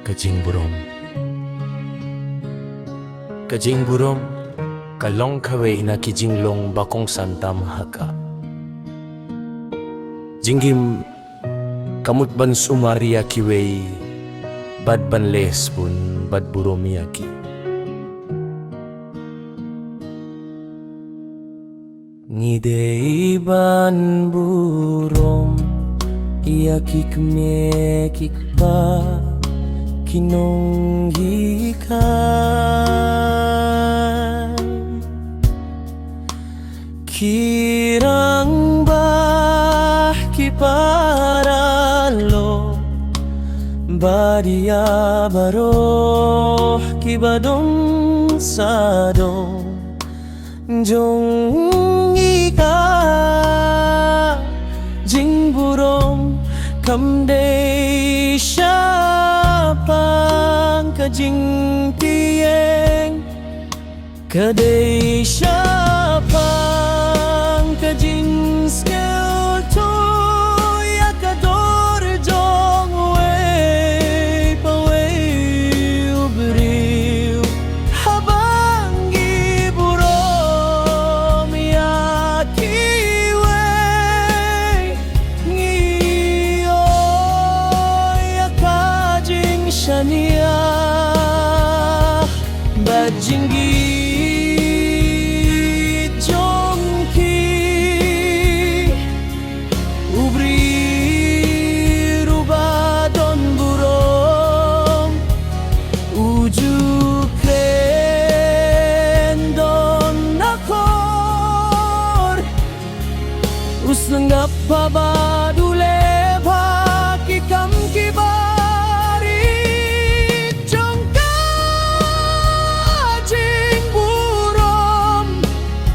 Kajing burom, kajing burom, kalong kaway na kijinglong bakong santam haka. Jinggim kamut ban sumaria kiway, bad ban les pun bad burom yaki. Ngidei ban burom, iakik mekik pa. Kinonghikan kirang bah kiparalo badia baroh kibadong sadong jong ika jing burong kamdei siapang kajing tieng kadei siapang kajing skill to yakador jong way paway ubriu habang giburom yakiway ngiyo yakajing shania bajingi Usenggap babadule pakikam kibari jongka jing burom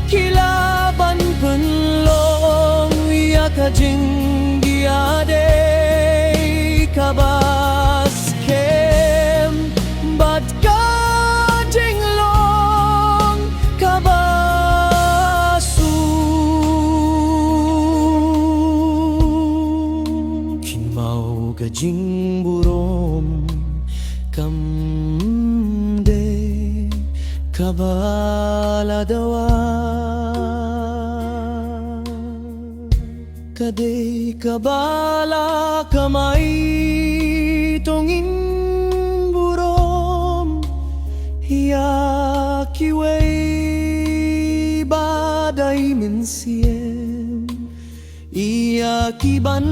kilaban penlong ya kajing diade kabas kem bat kajing long kabasu kajing burom kamde kabala dawa kade kabala kamay tongin burom yakiway baday minsiem iyakiban